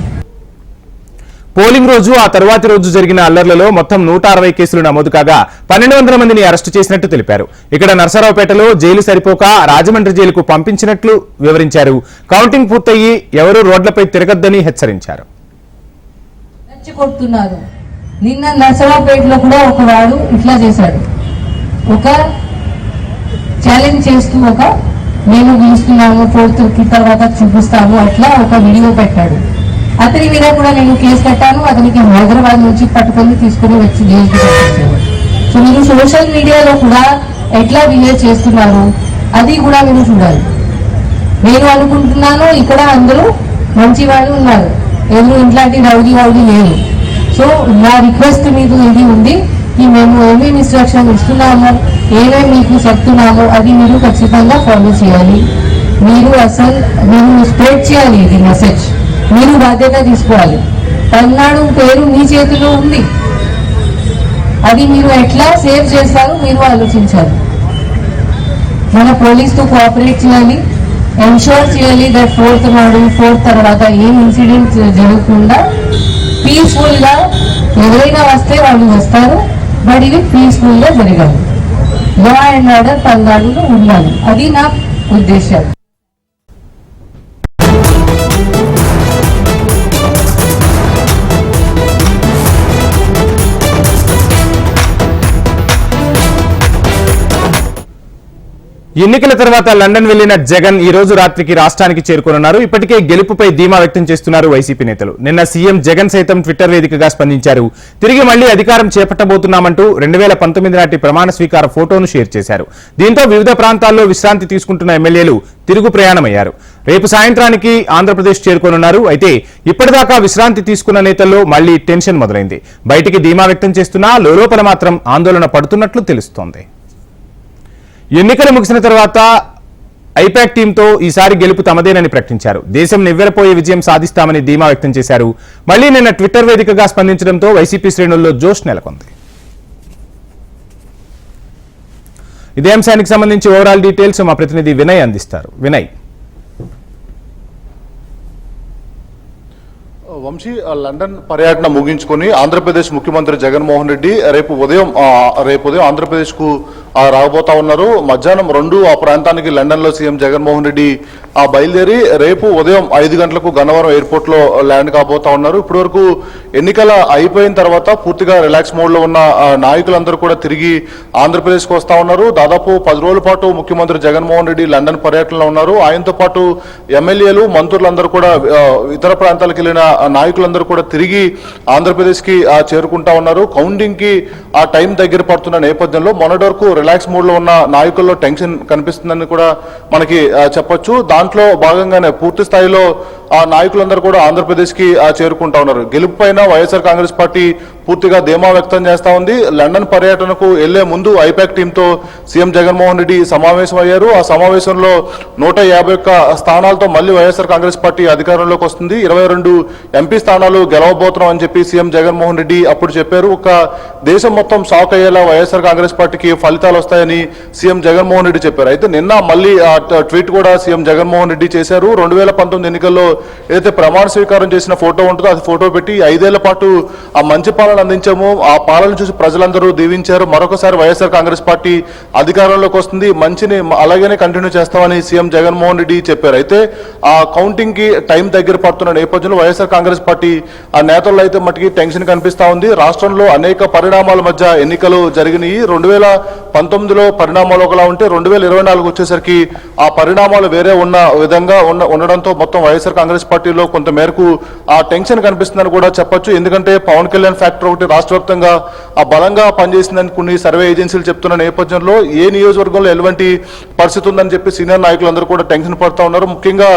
పోలింగ్ రోజు ఆ తరువాతి రోజు జరిగిన అల్లర్లలో మొత్తం 160 కేసులు నమోదు కాగా 1200 మందిని అరెస్టు చేసినట్టు తెలిపారు. ఇక్కడ నర్సరావుపేటలో జైలు సరిపోక రాజమండ్రి జైలుకు పంపించినట్లు వివరించారు. కౌంటింగ్ పూర్తయి ఎవరూ రోడ్లపై తిరగొద్దని హెచ్చరించారు. నిన్న నర్సరావుపేటలో కూడా ఒకవాడు ఇట్లా చేశాడు. ఒక ఛాలెంజ్ చేస్తూ మేము గీస్తున్నాము 4th తర్వాత చూపిస్తాము అట్లా ఒక వీడియో పెట్టాడు. అతని మీద కూడా నేను కేసు పెట్టాను. అతనికి హైదరాబాద్ నుంచి పట్టుకొని తీసుకుని వచ్చి జైలుకి పంపించాను. సో మీరు సోషల్ మీడియాలో కూడా ఎట్లా బిహేవ్ చేస్తున్నారు అది కూడా మీరు చూడాలి. నేను అనుకుంటున్నాను ఇక్కడ అందరూ మంచి వాళ్ళు ఉన్నారు, ఎవరు ఇట్లాంటి రౌడీ లేరు. సో నా రిక్వెస్ట్ మీకు ఇది ఉంది कि మేము ఏమేమి ఇన్స్ట్రక్షన్ ఇస్తున్నామో ఏమేమి మీకు చెప్తున్నామో అది మీరు ఖచ్చితంగా ఫాలో చేయాలి. మీరు స్ప్రెడ్ చేయాలి ఇది మెసేజ్. మీరు బాధ్యత తీసుకోవాలి. పల్నాడు పేరు మీ చేతిలో ఉంది, అది మీరు ఎట్లా సేవ్ చేస్తారో మీరు ఆలోచించాలి. మన పోలీస్తో కోఆపరేట్ చేయాలి, ఎన్షూర్ చేయాలి దట్ 4th నాడు 4th తర్వాత ఏం ఇన్సిడెంట్ జరగకుండా పీస్ఫుల్ గా ఎవరైనా వస్తే వాళ్ళు వస్తారు. బట్ ఇది పీస్ఫుల్ గా జరగాలి. లా అండ్ ఆర్డర్ పల్నాడులో ఉండాలి, అది నా ఉద్దేశం. ఎన్నికల తర్వాత లండన్ వెళ్లిన జగన్ ఈ రోజు రాత్రికి రాష్ట్రానికి చేరుకోనున్నారు. ఇప్పటికే గెలుపుపై ధీమా వ్యక్తం చేస్తున్నారు వైసీపీ నేతలు. నిన్న సీఎం జగన్ సైతం ట్విట్టర్ వేదికగా స్పందించారు. తిరిగి మళ్లీ అధికారం చేపట్టబోతున్నామంటూ 2019 నాటి ప్రమాణ స్వీకార ఫోటోను షేర్ చేశారు. దీంతో వివిధ ప్రాంతాల్లో విశ్రాంతి తీసుకుంటున్న ఎమ్మెల్యేలు తిరుగు ప్రయాణమయ్యారు. రేపు సాయంత్రానికి ఆంధ్రప్రదేశ్ చేరుకోనున్నారు. అయితే ఇప్పటిదాకా విశ్రాంతి తీసుకున్న నేతల్లో మళ్లీ టెన్షన్ మొదలైంది. బయటికి ధీమా వ్యక్తం చేస్తున్నా లోపల మాత్రం ఆందోళన పడుతున్నట్లు తెలుస్తోంది. ఎన్నికలు ముగిసిన తర్వాత ఐపాక్ టీంతో ఈసారి గెలుపు తమదేనని ప్రకటించారు. దేశం నివ్వెరపోయే విజయం సాధిస్తామని ధీమా వ్యక్తం చేశారు. మళ్లీ నిన్న ట్విట్టర్ వేదికగా స్పందించడంతో వైసీపీ శ్రేణుల్లో జోష్ నెలకొంది. ఇదే అంశానికి సంబంధించి ఓవరాల్ డీటెయిల్స్ మా ప్రతినిధి వినయ్ అందిస్తారు. వినయ్. వంశీ, లండన్ పర్యటన ముగించుకొని ఆంధ్రప్రదేశ్ ముఖ్యమంత్రి జగన్మోహన్ రెడ్డి రేపు ఉదయం ఆంధ్రప్రదేశ్ కు రాబోతా ఉన్నారు. మధ్యాహ్నం 2 ఆ ప్రాంతానికి లండన్ లో సీఎం జగన్మోహన్ రెడ్డి బయలుదేరి రేపు ఉదయం 5 గంటలకు గన్నవరం ఎయిర్పోర్ట్ లో ల్యాండ్ కాబోతా ఉన్నారు. ఇప్పటి వరకు ఎన్నికల అయిపోయిన తర్వాత పూర్తిగా రిలాక్స్ మోడ్ లో ఉన్న నాయకులందరూ కూడా తిరిగి ఆంధ్రప్రదేశ్ కు వస్తా ఉన్నారు. దాదాపు 10 రోజుల పాటు ముఖ్యమంత్రి జగన్మోహన్ రెడ్డి లండన్ పర్యటనలో ఉన్నారు. ఆయనతో పాటు ఎమ్మెల్యేలు, మంత్రులందరూ కూడా ఇతర ప్రాంతాలకు వెళ్లిన నాయకులందరూ కూడా తిరిగి ఆంధ్రప్రదేశ్ కి చేరుకుంటా ఉన్నారు. కౌంటింగ్ కి ఆ టైం దగ్గర పడుతున్న నేపథ్యంలో మొన్నటి వరకు రిలాక్స్ మోడ్ లో ఉన్న నాయకుల్లో టెన్షన్ కనిపిస్తుందని కూడా మనకి చెప్పొచ్చు. దాంట్లో భాగంగానే పూర్తి స్థాయిలో ఆ నాయకులందరూ కూడా ఆంధ్రప్రదేశ్ కి చేరుకుంటా ఉన్నారు. గెలుపు పైన వైఎస్ఆర్ కాంగ్రెస్ పార్టీ పూర్తిగా ధీమా వ్యక్తం చేస్తా ఉంది. లండన్ పర్యటనకు వెళ్లే ముందు ఐపాక్ టీంతో సీఎం జగన్మోహన్ రెడ్డి సమావేశం అయ్యారు. ఆ సమావేశంలో 151 స్థానాలతో మళ్లీ వైఎస్ఆర్ కాంగ్రెస్ పార్టీ అధికారంలోకి వస్తుంది. 22 ఎంపీ స్థానాలు గెలవబోతున్నాం అని చెప్పి సీఎం జగన్మోహన్ రెడ్డి అప్పుడు చెప్పారు. ఒక దేశం మొత్తం షాక్ అయ్యేలా వైఎస్ఆర్ కాంగ్రెస్ పార్టీకి ఫలితాలు వస్తాయని సీఎం జగన్మోహన్ రెడ్డి చెప్పారు. అయితే నిన్న మళ్ళీ ట్వీట్ కూడా సీఎం జగన్మోహన్ రెడ్డి చేశారు. 2019 ఎన్నికల్లో ఏదైతే ప్రమాణ స్వీకారం చేసిన ఫోటో ఉంటుందో అది ఫోటో పెట్టి 5 ఏళ్ల పాటు ఆ మంచి పాలన అందించాము, ఆ పాలన చూసి ప్రజలందరూ దీవించారు, మరొకసారి వైఎస్ఆర్ కాంగ్రెస్ పార్టీ అధికారంలోకి వస్తుంది, మంచిని అలాగనే కంటిన్యూ చేస్తామని సీఎం జగన్మోహన్ రెడ్డి చెప్పారు. అయితే ఆ కౌంటింగ్ కి టైం దగ్గర పడుతున్న నేపథ్యంలో వైఎస్ఆర్ కాంగ్రెస్ పార్టీ ఆ నేతల్లో అయితే మట్టికి టెన్షన్ కనిపిస్తా ఉంది. రాష్ట్రంలో అనేక పరిణామాల మధ్య ఎన్నికలు జరిగినాయి. 2019లో పరిణామాలు ఒకలా ఉంటే 2024 వచ్చేసరికి ఆ పరిణామాలు వేరే ఉన్న విధంగా ఉండడంతో మొత్తం వైఎస్ఆర్ కాంగ్రెస్ పార్టీలో కొంత మేరకు ఆ టెన్షన్ కనిపిస్తుందని కూడా చెప్పొచ్చు. ఎందుకంటే పవన్ కళ్యాణ్ ఫ్యాక్టర్ ఒకటి రాష్ట్ర వ్యాప్తంగా ఆ బలంగా పనిచేసిందని కొన్ని సర్వే ఏజెన్సీలు చెప్తున్న నేపథ్యంలో ఏ నియోజకవర్గంలో ఎలాంటి పరిస్థితి ఉందని చెప్పి సీనియర్ నాయకులందరూ కూడా టెన్షన్ పడుతూ ఉన్నారు. ముఖ్యంగా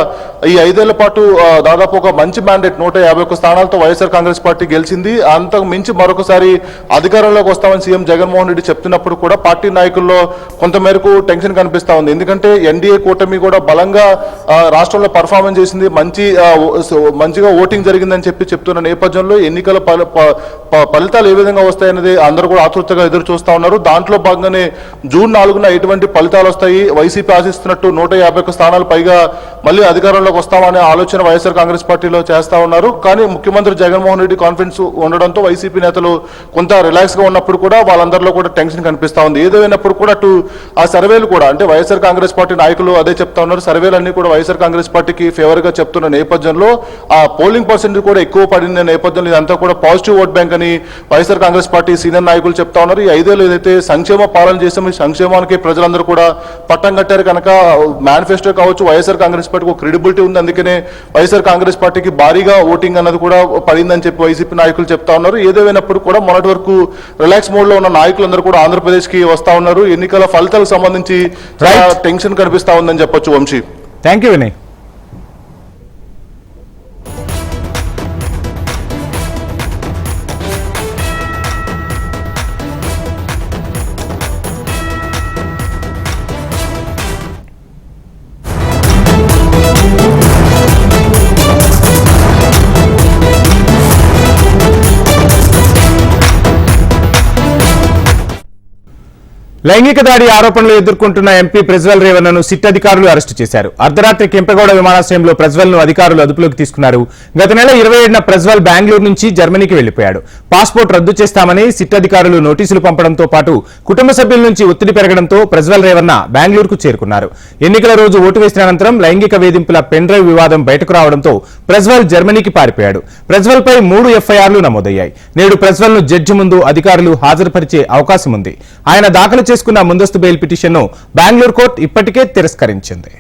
ఈ 5 ఏళ్ల పాటు దాదాపు ఒక మంచి మ్యాండేట్ 151 స్థానాలతో వైఎస్ఆర్ కాంగ్రెస్ పార్టీ గెలిచింది. అంతకు మించి మరొకసారి అధికారంలోకి వస్తామని సీఎం జగన్మోహన్ రెడ్డి చెప్తున్నప్పుడు కూడా పార్టీ నాయకుల్లో కొంత మేరకు టెన్షన్ కనిపిస్తా ఉంది. ఎందుకంటే ఎన్డీఏ కూటమి కూడా బలంగా రాష్ట్రంలో పర్ఫార్మెన్స్ చేసింది, మంచిగా ఓటింగ్ జరిగిందని చెప్తున్న నేపథ్యంలో ఎన్నికల ఫలితాలు ఏ విధంగా వస్తాయనేది అందరూ కూడా ఆతృతగా ఎదురు చూస్తా ఉన్నారు. దాంట్లో భాగంగానే జూన్ 4న ఎటువంటి ఫలితాలు వస్తాయి, వైసీపీ ఆశిస్తున్నట్టు 151 స్థానాలు పైగా మళ్ళీ అధికారంలోకి వస్తామనే ఆలోచన వైఎస్ఆర్ కాంగ్రెస్ పార్టీలో చేస్తా ఉన్నారు. కానీ ముఖ్యమంత్రి జగన్మోహన్ రెడ్డి కాన్ఫిడెన్స్ ఉండడంతో వైసీపీ నేతలు కొంత రిలాక్స్ గా ఉన్నప్పుడు కూడా వాళ్ళందరిలో కూడా టెన్షన్ కనిపిస్తా ఉంది. ఏదైనప్పుడు కూడా అటు ఆ సర్వేలు కూడా అంటే వైఎస్ఆర్ కాంగ్రెస్ పార్టీ నాయకులు అదే చెప్తా ఉన్నారు. సర్వేలన్నీ కూడా వైఎస్ఆర్ కాంగ్రెస్ పార్టీకి ఫేవర్ గా చెప్తున్న నేపథ్యంలో ఆ పోలింగ్ పర్సెంటేజ్ కూడా ఎక్కువ పడిన నేపథ్యంలో ఇదంతా కూడా పాజిటివ్ ఓట్ బ్యాంక్ అని వైఎస్ఆర్ కాంగ్రెస్ పార్టీ సీనియర్ నాయకులు చెప్తా ఉన్నారు. ఈ 5 ఏళ్ళు ఏదైతే సంక్షేమ పాలన చేసామో ఈ సంక్షేమానికి ప్రజలందరూ కూడా పట్టం కట్టారు కనుక మేనిఫెస్టో కావచ్చు వైఎస్ఆర్ కాంగ్రెస్ పార్టీకి ఒక క్రెడిబిలిటీ ఉంది. అందుకనే వైఎస్ఆర్ కాంగ్రెస్ పార్టీకి భారీగా ఓటింగ్ అన్నది కూడా పడిందని చెప్పి వైసీపీ నాయకులు చెప్తా ఉన్నారు. ఏదేమైనప్పుడు కూడా మొన్నటి వరకు రిలాక్స్ మోడ్ లో ఉన్న నాయకులందరూ కూడా ఆంధ్రప్రదేశ్ కి వస్తా ఉన్నారు. ఎన్నికల ఫలితాలకు సంబంధించి టెన్షన్ కనిపిస్తా ఉందని చెప్పొచ్చు. Vamshi, thank you Vinay. లైంగిక దాడి ఆరోపణలు ఎదుర్కొంటున్న ఎంపీ ప్రజ్వల్ రేవన్నను సిట్ అధికారులు అరెస్టు చేశారు. అర్ధరాత్రి కెంపెగౌడ విమానాశ్రయంలో ప్రజ్వల్ ను అధికారులు అదుపులోకి తీసుకున్నారు. గత నెల 27న ప్రజ్వల్ బెంగళూరు నుంచి జర్మనీకి వెళ్లిపోయాడు. పాస్పోర్ట్ రద్దు చేస్తామని సిట్ అధికారులు నోటీసులు పంపడంతో పాటు కుటుంబ సభ్యుల నుంచి ఒత్తిడి పెరగడంతో ప్రజ్వల్ రేవన్న బెంగళూరుకు చేరుకున్నారు. ఎన్నికల రోజు ఓటు వేసిన అనంతరం లైంగిక వేధింపుల పెన్ డ్రైవ్ వివాదం బయటకు రావడంతో ప్రజ్వల్ జర్మనీకి పారిపోయాడు. ప్రజ్వల్ పై 3 ఎఫ్ఐఆర్లు నమోదయ్యాయి. నేడు ప్రజ్వల్ ను జడ్జి ముందు అధికారులు హాజరుపరిచే అవకాశం ఉంది. ఆయన దాఖలు చేసుకున్న ముందస్తు బెయిల్ పిటిషన్ను బెంగళూరు కోర్టు ఇప్పటికే తిరస్కరించింది.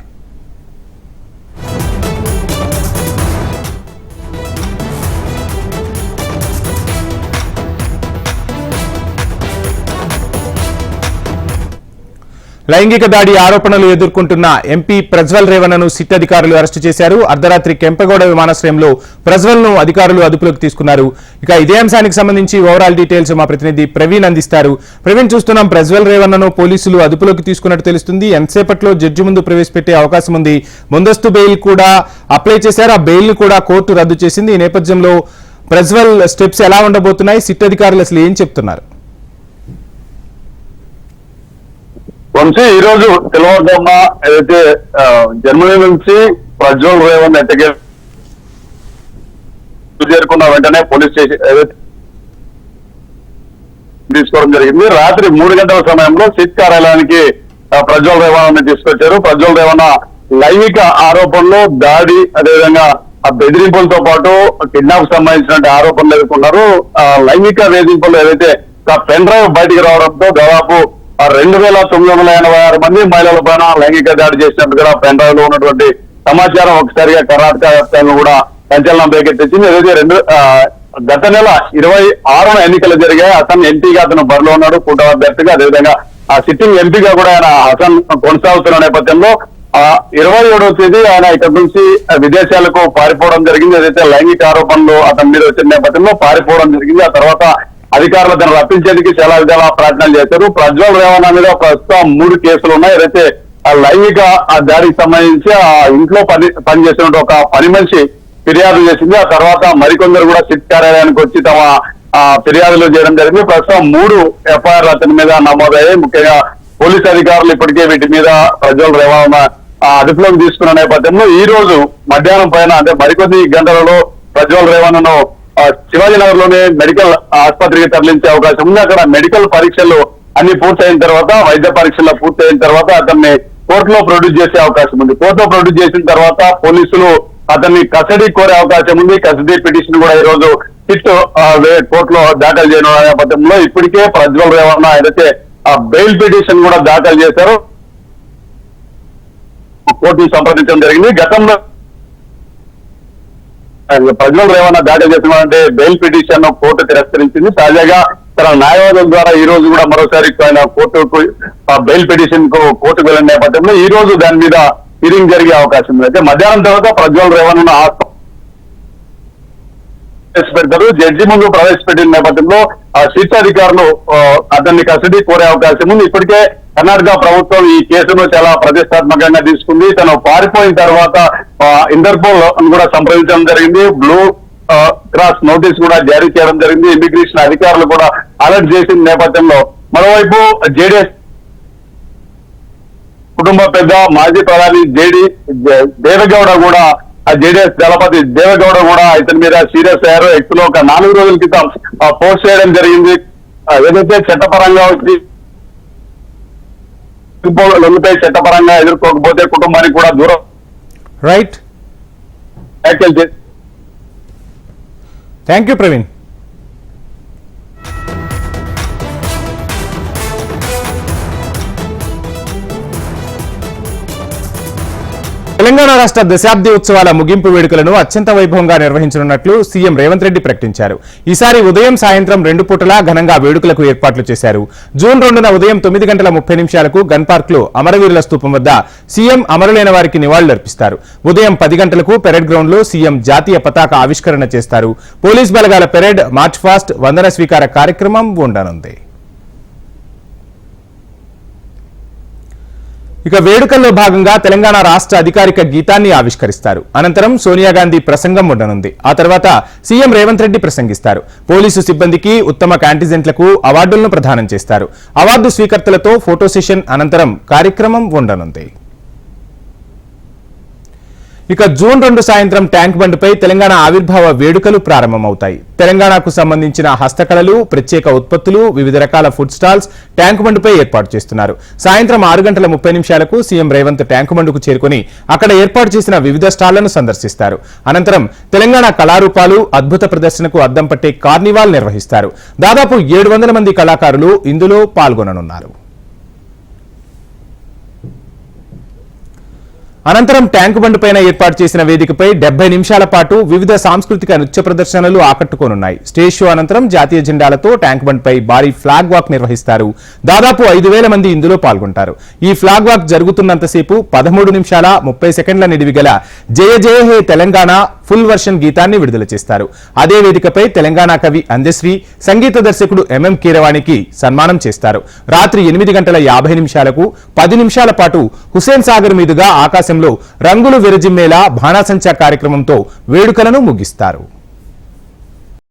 లైంగిక దాడి ఆరోపణలు ఎదుర్కొంటున్న ఎంపీ ప్రజ్వల్ రేవన్నను సిట్ అధికారులు అరెస్టు చేశారు. అర్ధరాత్రి కెంపెగౌడ విమానాశ్రయంలో ప్రజ్వల్ ను అధికారులు అదుపులోకి తీసుకున్నారు. ఇక ఇదే అంశానికి సంబంధించి ఓవరాల్ డీటెయిల్స్ మా ప్రతినిధి ప్రవీణ్ అందిస్తారు. ప్రవీణ్, చూస్తున్నాం ప్రజ్వల్ రేవన్నను పోలీసులు అదుపులోకి తీసుకున్నట్టు తెలుస్తుంది. ఎంతసేపట్లో జడ్జి ముందు ప్రవేశపెట్టే అవకాశం ఉంది. ముందస్తు బెయిల్ కూడా అప్లై చేశారు. ఆ బెయిల్ ను కూడా కోర్టు రద్దు చేసింది. ఈ నేపథ్యంలో ప్రజ్వల్ స్టెప్స్ ఎలా ఉండబోతున్నాయి? సిట్ అధికారులు అసలు ఏం చెప్తున్నారు? వంశీ, ఈ రోజు తెల్లవారుజామున ఏదైతే జర్మనీ నుంచి ప్రజ్వల్ రేవన్న ఎట్టకే చేరుకున్న వెంటనే పోలీస్ స్టేషన్ ఏదైతే తీసుకోవడం జరిగింది. రాత్రి 3 గంటల సమయంలో సిట్ కార్యాలయానికి ప్రజ్వల్ రేవన్న తీసుకొచ్చారు. ప్రజ్వల్ రేవన్న లైంగిక ఆరోపణలు, దాడి, అదేవిధంగా ఆ బెదిరింపులతో పాటు కిడ్నాప్ సంబంధించిన ఆరోపణలు ఎదుర్కొన్నారు. లైంగిక వేధింపులు ఏదైతే పెన్ డ్రైవ్ బయటికి రావడంతో దాదాపు 2986 మంది మహిళల పైన లైంగిక దాడి చేసినట్టుగా పెన్ డ్రైవ్ లో ఉన్నటువంటి సమాచారం ఒకసారిగా కర్ణాటక వ్యాప్తంగా కూడా సంచలనం రేకెత్తించింది. ఏదైతే గత నెల 26న ఎన్నికలు జరిగాయి. హసన్ ఎంపీగా అతను బరిలో ఉన్నాడు, కూటమి అభ్యర్థిగా. అదేవిధంగా ఆ సిట్టింగ్ ఎంపీగా కూడా ఆయన హసన్ కొనసాగుతున్న నేపథ్యంలో 27వ తేదీ ఆయన ఇక్కడ నుంచి విదేశాలకు పారిపోవడం జరిగింది. ఏదైతే లైంగిక ఆరోపణలు అతని మీద వచ్చిన నేపథ్యంలో పారిపోవడం జరిగింది. ఆ తర్వాత అధికారులు అతను రప్పించేందుకు చాలా విధాల ప్రయత్నాలు చేశారు. ప్రజ్వల్ రేవన్న మీద ప్రస్తుతం 3 కేసులు ఉన్నాయి. ఏదైతే ఆ లైంగిక దాడికి సంబంధించి ఆ ఇంట్లో పనిచేసినట్టు ఒక పని మనిషి ఫిర్యాదు చేసింది. ఆ తర్వాత మరికొందరు కూడా సిట్ కార్యాలయానికి వచ్చి తమ ఫిర్యాదులు చేయడం జరిగింది. ప్రస్తుతం 3 ఎఫ్ఐఆర్లు అతని మీద నమోదయ్యాయి. ముఖ్యంగా పోలీస్ అధికారులు ఇప్పటికే వీటి మీద ప్రజ్వల్ రేవన్న అదుపులోకి తీసుకున్న నేపథ్యంలో ఈ రోజు మధ్యాహ్నం పైన అంటే మరికొద్ది గంటలలో ప్రజ్వల్ రేవన్నను శివాజీనగర్ లోనే మెడికల్ ఆసుపత్రికి తరలించే అవకాశం ఉంది. అక్కడ మెడికల్ పరీక్షలు అన్ని పూర్తయిన తర్వాత, వైద్య పరీక్షలు పూర్తయిన తర్వాత అతన్ని కోర్టులో ప్రొడ్యూస్ చేసే అవకాశం ఉంది. కోర్టులో ప్రొడ్యూస్ చేసిన తర్వాత పోలీసులు అతన్ని కస్టడీ కోరే అవకాశం ఉంది. కస్టడీ పిటిషన్ కూడా ఈ రోజు సిట్ కోర్టులో దాఖలు చేయడం నేపథ్యంలో ఇప్పటికే ప్రజ్వల్ రేవన్న ఏదైతే బెయిల్ పిటిషన్ కూడా దాఖలు చేశారు. కోర్టును సంప్రదించడం జరిగింది. గతంలో ప్రజ్వల్ రేవన్న దాఖలు చేసినటువంటి బెయిల్ పిటిషన్ కోర్టు తిరస్కరించింది. తాజాగా తన న్యాయవాదుల ద్వారా ఈ రోజు కూడా మరోసారి ఆయన కోర్టుకు బెయిల్ పిటిషన్ కు కోర్టుకు వెళ్లిన నేపథ్యంలో ఈ రోజు దాని మీద హియరింగ్ జరిగే అవకాశం ఉంది. అయితే మధ్యాహ్నం తర్వాత ప్రజ్వల్ రేవన్న ప్రవేశపెడతారు. జడ్జి ముందు ప్రవేశపెట్టిన నేపథ్యంలో సిట్ అధికారులు అతన్ని కస్టడీ కోరే అవకాశం ఉంది. ఇప్పటికే కర్ణాటక ప్రభుత్వం ఈ కేసును చాలా ప్రతిష్టాత్మకంగా తీసుకుంది. తను పారిపోయిన తర్వాత ఇంటర్పోల్ కూడా సంప్రదించడం జరిగింది. బ్లూ క్రాస్ నోటీస్ కూడా జారీ చేయడం జరిగింది. ఇమిగ్రేషన్ అధికారులు కూడా అలర్ట్ చేసిన నేపథ్యంలో మరోవైపు జేడీఎస్ కుటుంబ పెద్ద మాజీ ప్రధాని దేవగౌడ కూడా జేడీఎస్ దళపతి దేవగౌడ కూడా ఇతని మీద సీరియస్ అయ్యారు. ఎక్స్లో ఒక 4 రోజుల క్రితం పోస్ట్ చేయడం జరిగింది. ఏదైతే చట్టపరంగా వచ్చి లొంగితే చట్టపరంగా ఎదుర్కోకపోతే కుటుంబానికి కూడా దూరం రైట్. వ్యాఖ్యలు చేసి థ్యాంక్ యూ ప్రవీణ్. తెలంగాణ రాష్ట్ర దశాబ్ది ఉత్సవాల ముగింపు వేడుకలను అత్యంత వైభవంగా నిర్వహించనున్నట్లు సీఎం రేవంత్ రెడ్డి ప్రకటించారు. ఈసారి ఉదయం సాయంత్రం 2 పూటలా ఘనంగా వేడుకలకు ఏర్పాట్లు చేశారు. జూన్ 2న ఉదయం 9:30 గన్ పార్క్ లో అమరవీరుల స్తూపం వద్ద సీఎం అమరులైన వారికి నివాళులర్పిస్తారు. ఉదయం 10 గంటలకు పెరేడ్ గ్రౌండ్ లో సీఎం జాతీయ పతాక ఆవిష్కరణ చేస్తారు. పోలీస్ బలగాల పెరేడ్, మార్చ్ ఫాస్ట్, వందన స్వీకార కార్యక్రమం ఉండనుంది. ఇక వేడుకల్లో భాగంగా తెలంగాణ రాష్ట్ర అధికారిక గీతాన్ని ఆవిష్కరిస్తారు. అనంతరం సోనియా గాంధీ ప్రసంగం ఉండనుంది. ఆ తర్వాత సీఎం రేవంత్ రెడ్డి ప్రసంగిస్తారు. పోలీసు సిబ్బందికి, ఉత్తమ కాంటిజెంట్లకు అవార్డులను ప్రదానం చేస్తారు. అవార్డు స్వీకర్తలతో ఫోటో సెషన్ అనంతరం కార్యక్రమం ఉండనుంది. ఇక జూన్ 2 సాయంత్రం ట్యాంక్ బండ్పై తెలంగాణ ఆవిర్భావ వేడుకలు ప్రారంభమవుతాయి. తెలంగాణకు సంబంధించిన హస్తకళలు, ప్రత్యేక ఉత్పత్తులు, వివిధ రకాల ఫుడ్ స్టాల్స్ ట్యాంక్ బండ్పై ఏర్పాటు చేస్తున్నారు. సాయంత్రం 6:30 సీఎం రేవంత్ ట్యాంక్ బండ్కు చేరుకుని అక్కడ ఏర్పాటు చేసిన వివిధ స్టాళ్లను సందర్శిస్తారు. అనంతరం తెలంగాణ కళారూపాలు, అద్భుత ప్రదర్శనకు అద్దం పట్టే కార్నివాల్ నిర్వహిస్తారు. దాదాపు 700 మంది కళాకారులు ఇందులో పాల్గొననున్నారు. అనంతరం ట్యాంకు బండ్ పైన ఏర్పాటు చేసిన వేదికపై 70 నిమిషాల పాటు వివిధ సాంస్కృతిక నృత్య ప్రదర్శనలు ఆకట్టుకోనున్నాయి. స్టేజ్ షో అనంతరం జాతీయ జెండాలతో ట్యాంక్ బండ్ పై భారీ ఫ్లాగ్ వాక్ నిర్వహిస్తారు. దాదాపు 5,000 మంది ఇందులో పాల్గొంటారు. ఈ ఫ్లాగ్ వాక్ జరుగుతున్నంతసేపు 13 నిమిషాల 30 సెకండ్ల నిడివి గల జయ జయ హే తెలంగాణ ఫుల్ వర్షన్ గీతాన్ని విడుదల చేస్తారు. అదే వేదికపై తెలంగాణ కవి అందశ్రీ, సంగీత దర్శకుడు ఎంఎం కీరవాణికి సన్మానం చేస్తారు. రాత్రి 8:50 10 నిమిషాల పాటు హుసేన్ సాగర్ మీదుగా ఆకాశంలో రంగులు విరజిమ్మేలా బాణాసంచా కార్యక్రమంతో వేడుకలను ముగిస్తారు.